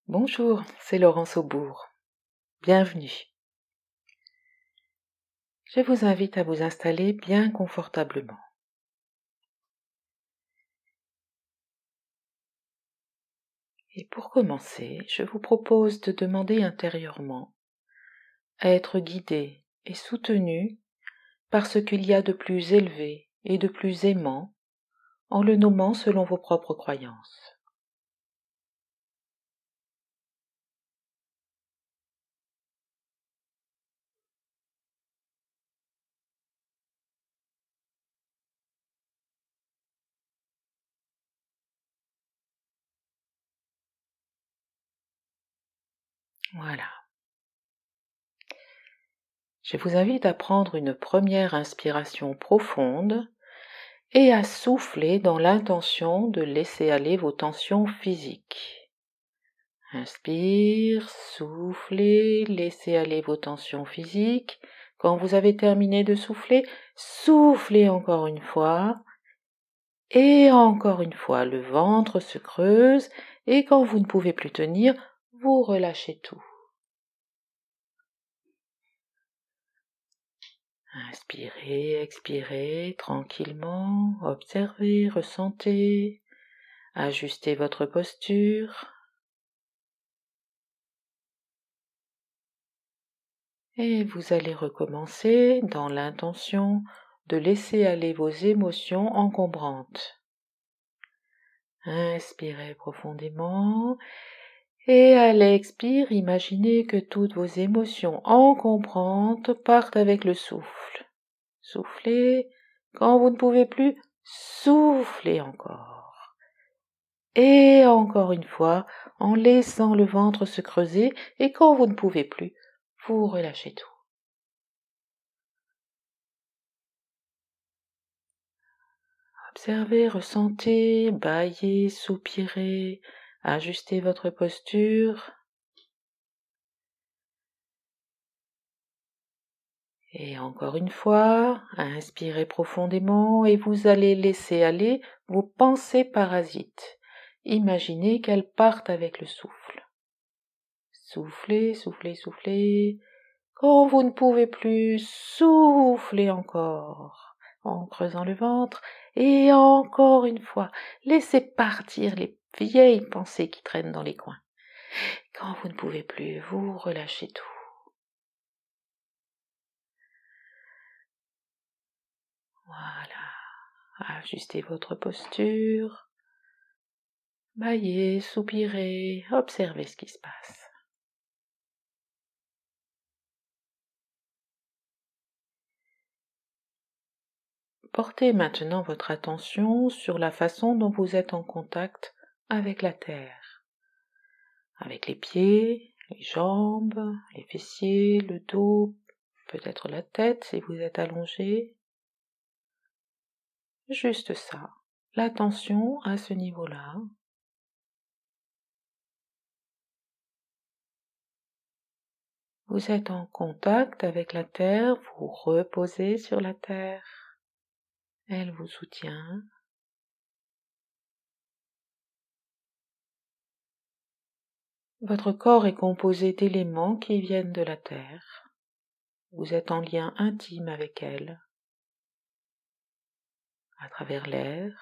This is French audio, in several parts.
Bonjour, c'est Laurence Aubourg. Bienvenue. Je vous invite à vous installer bien confortablement. Et pour commencer, je vous propose de demander intérieurement à être guidé et soutenu par ce qu'il y a de plus élevé et de plus aimant en le nommant selon vos propres croyances. Voilà. Je vous invite à prendre une première inspiration profonde et à souffler dans l'intention de laisser aller vos tensions physiques. Inspire, soufflez, laissez aller vos tensions physiques. Quand vous avez terminé de souffler, soufflez encore une fois. Et encore une fois, le ventre se creuse et quand vous ne pouvez plus tenir, vous relâchez tout. Inspirez, expirez tranquillement, observez, ressentez, ajustez votre posture. Et vous allez recommencer dans l'intention de laisser aller vos émotions encombrantes. Inspirez profondément et à l'expire, imaginez que toutes vos émotions encombrantes partent avec le souffle. Soufflez, quand vous ne pouvez plus, soufflez encore. Et encore une fois, en laissant le ventre se creuser et quand vous ne pouvez plus, vous relâchez tout. Observez, ressentez, bâillez, soupirez, ajustez votre posture. Et encore une fois, inspirez profondément et vous allez laisser aller vos pensées parasites. Imaginez qu'elles partent avec le souffle. Soufflez, soufflez, soufflez. Quand vous ne pouvez plus, soufflez encore en creusant le ventre et encore une fois, laissez partir les vieilles pensées qui traînent dans les coins. Quand vous ne pouvez plus, vous relâchez tout. Voilà, ajustez votre posture, bâillez, soupirez, observez ce qui se passe. Portez maintenant votre attention sur la façon dont vous êtes en contact avec la terre, avec les pieds, les jambes, les fessiers, le dos, peut-être la tête si vous êtes allongé. Juste ça, l'attention à ce niveau-là. Vous êtes en contact avec la terre, vous reposez sur la terre, elle vous soutient. Votre corps est composé d'éléments qui viennent de la terre. Vous êtes en lien intime avec elle, à travers l'air,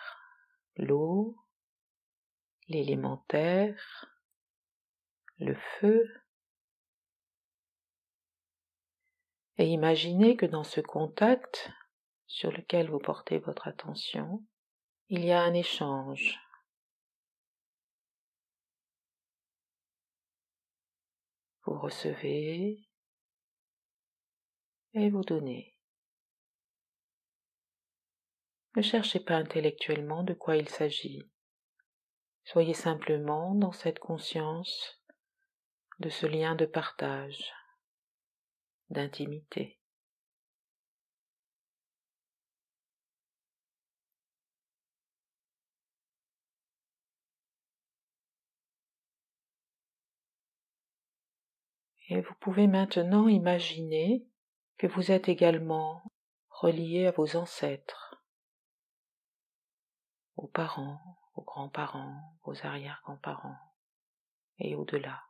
l'eau, l'élémentaire, le feu. Et imaginez que dans ce contact sur lequel vous portez votre attention, il y a un échange. Vous recevez et vous donnez. Ne cherchez pas intellectuellement de quoi il s'agit. Soyez simplement dans cette conscience de ce lien de partage, d'intimité. Et vous pouvez maintenant imaginer que vous êtes également relié à vos ancêtres, aux parents, aux grands-parents, aux arrière-grands-parents. et au-delà.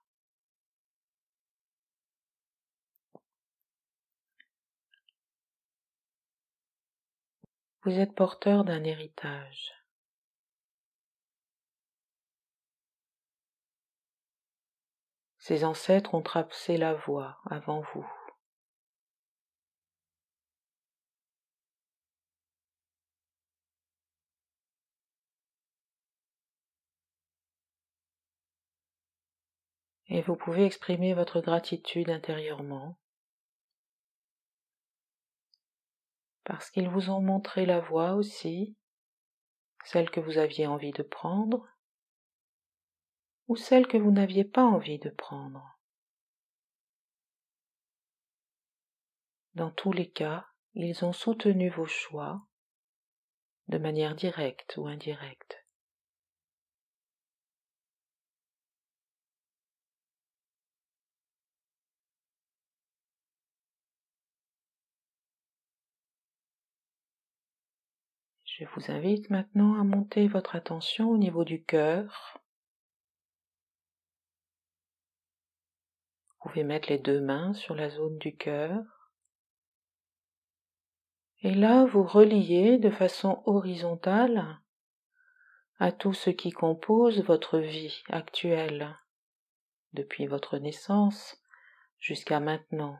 Vous êtes porteur d'un héritage. Ces ancêtres ont tracé la voie avant vous. Et vous pouvez exprimer votre gratitude intérieurement parce qu'ils vous ont montré la voie aussi, celle que vous aviez envie de prendre ou celle que vous n'aviez pas envie de prendre. Dans tous les cas, ils ont soutenu vos choix de manière directe ou indirecte. Je vous invite maintenant à monter votre attention au niveau du cœur. Vous pouvez mettre les 2 mains sur la zone du cœur. Et là, vous reliez de façon horizontale à tout ce qui compose votre vie actuelle, depuis votre naissance jusqu'à maintenant.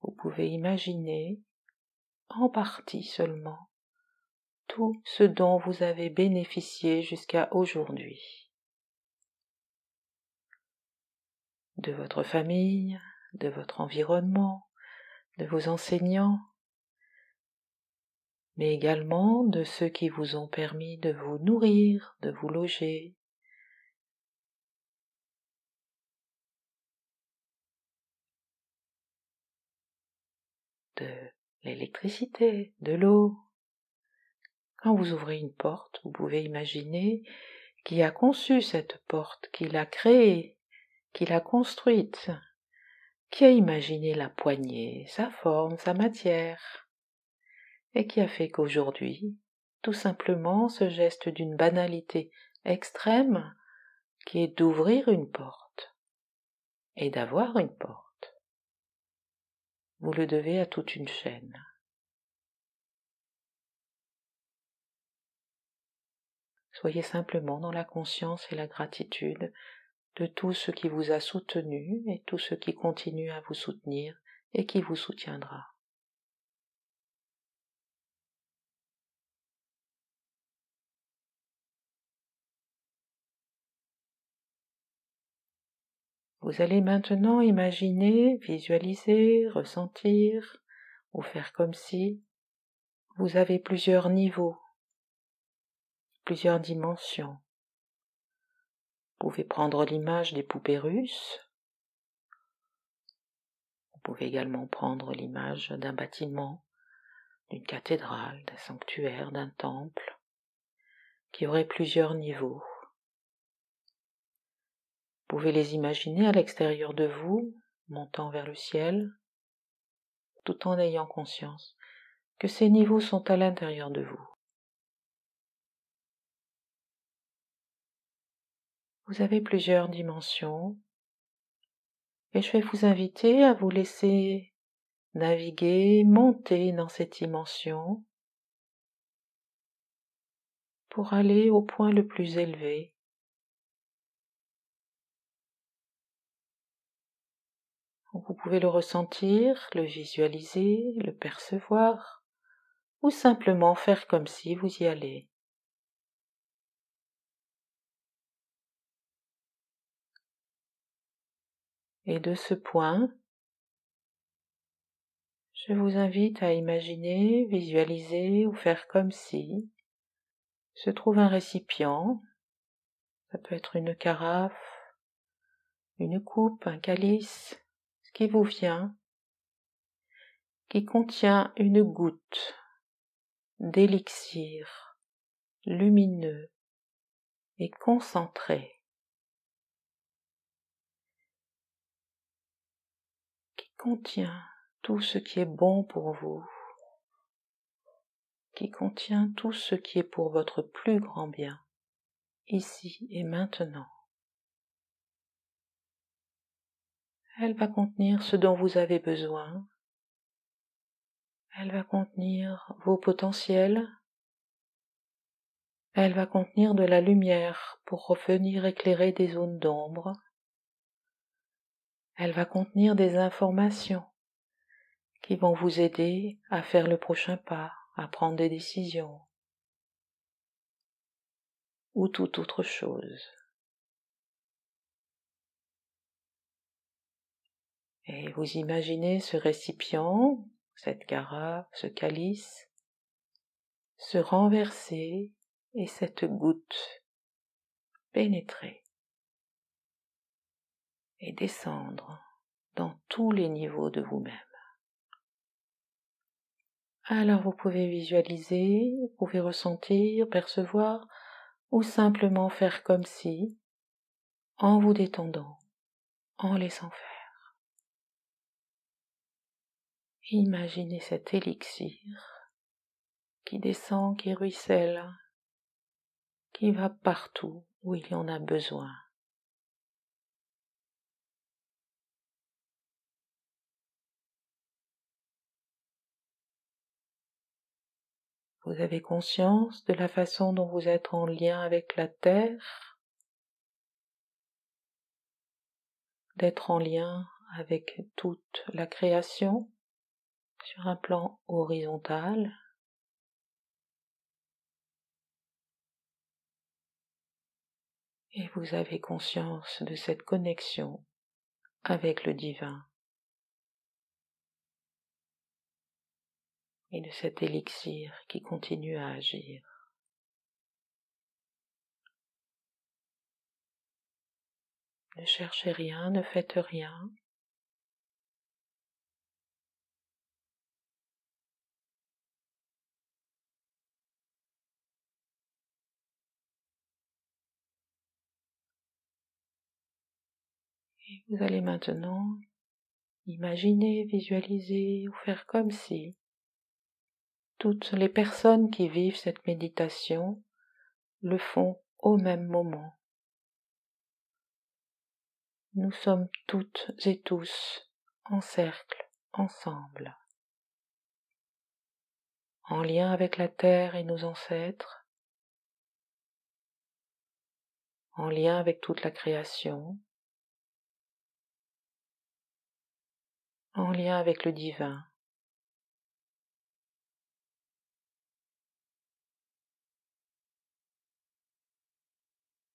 Vous pouvez imaginer, en partie seulement, tout ce dont vous avez bénéficié jusqu'à aujourd'hui. De votre famille, de votre environnement, de vos enseignants, mais également de ceux qui vous ont permis de vous nourrir, de vous loger, de l'électricité, de l'eau. Quand vous ouvrez une porte, vous pouvez imaginer qui a conçu cette porte, qui l'a créée, qui l'a construite, qui a imaginé la poignée, sa forme, sa matière, et qui a fait qu'aujourd'hui, tout simplement, ce geste d'une banalité extrême, qui est d'ouvrir une porte et d'avoir une porte, vous le devez à toute une chaîne. Soyez simplement dans la conscience et la gratitude de tout ce qui vous a soutenu et tout ce qui continue à vous soutenir et qui vous soutiendra. Vous allez maintenant imaginer, visualiser, ressentir ou faire comme si vous avez plusieurs niveaux, plusieurs dimensions. Vous pouvez prendre l'image des poupées russes. Vous pouvez également prendre l'image d'un bâtiment, d'une cathédrale, d'un sanctuaire, d'un temple, qui aurait plusieurs niveaux. Vous pouvez les imaginer à l'extérieur de vous, montant vers le ciel, tout en ayant conscience que ces niveaux sont à l'intérieur de vous. Vous avez plusieurs dimensions et je vais vous inviter à vous laisser naviguer, monter dans cette dimension pour aller au point le plus élevé. Vous pouvez le ressentir, le visualiser, le percevoir ou simplement faire comme si vous y allez. Et de ce point, je vous invite à imaginer, visualiser ou faire comme si se trouve un récipient. Ça peut être une carafe, une coupe, un calice, ce qui vous vient, qui contient une goutte d'élixir lumineux et concentré. contient tout ce qui est bon pour vous, qui contient tout ce qui est pour votre plus grand bien, ici et maintenant. Elle va contenir ce dont vous avez besoin. Elle va contenir vos potentiels. Elle va contenir de la lumière pour revenir éclairer des zones d'ombre. Elle va contenir des informations qui vont vous aider à faire le prochain pas, à prendre des décisions ou toute autre chose. Et vous imaginez ce récipient, cette carafe, ce calice, se renverser et cette goutte pénétrer et descendre dans tous les niveaux de vous-même. Alors vous pouvez visualiser, vous pouvez ressentir, percevoir ou simplement faire comme si, en vous détendant, en laissant faire. Imaginez cet élixir qui descend, qui ruisselle, qui va partout où il y en a besoin. Vous avez conscience de la façon dont vous êtes en lien avec la terre, d'être en lien avec toute la création sur un plan horizontal. Et vous avez conscience de cette connexion avec le divin et de cet élixir qui continue à agir. Ne cherchez rien, ne faites rien. Et vous allez maintenant imaginer, visualiser ou faire comme si toutes les personnes qui vivent cette méditation le font au même moment. Nous sommes toutes et tous en cercle, ensemble, en lien avec la terre et nos ancêtres, en lien avec toute la création, en lien avec le divin.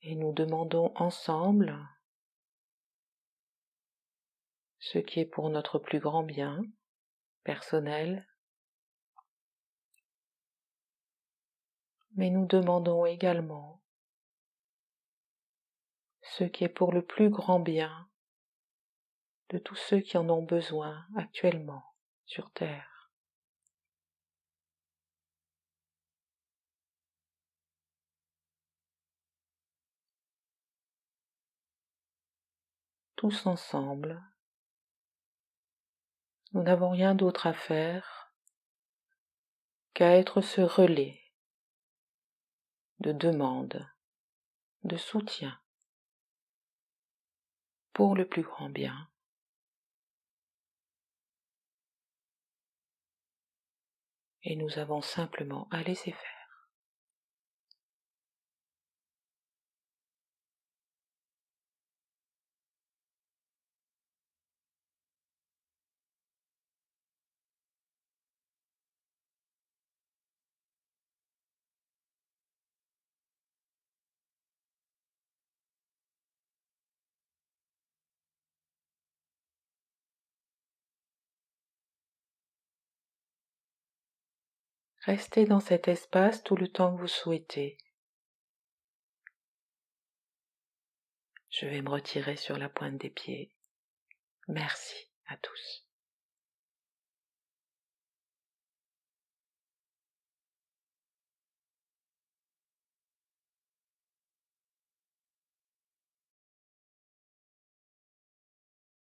Et nous demandons ensemble ce qui est pour notre plus grand bien, personnel, mais nous demandons également ce qui est pour le plus grand bien de tous ceux qui en ont besoin actuellement sur Terre. Tous ensemble, nous n'avons rien d'autre à faire qu'à être ce relais de demande, de soutien pour le plus grand bien. Et nous avons simplement à laisser faire. Restez dans cet espace tout le temps que vous souhaitez. Je vais me retirer sur la pointe des pieds. Merci à tous.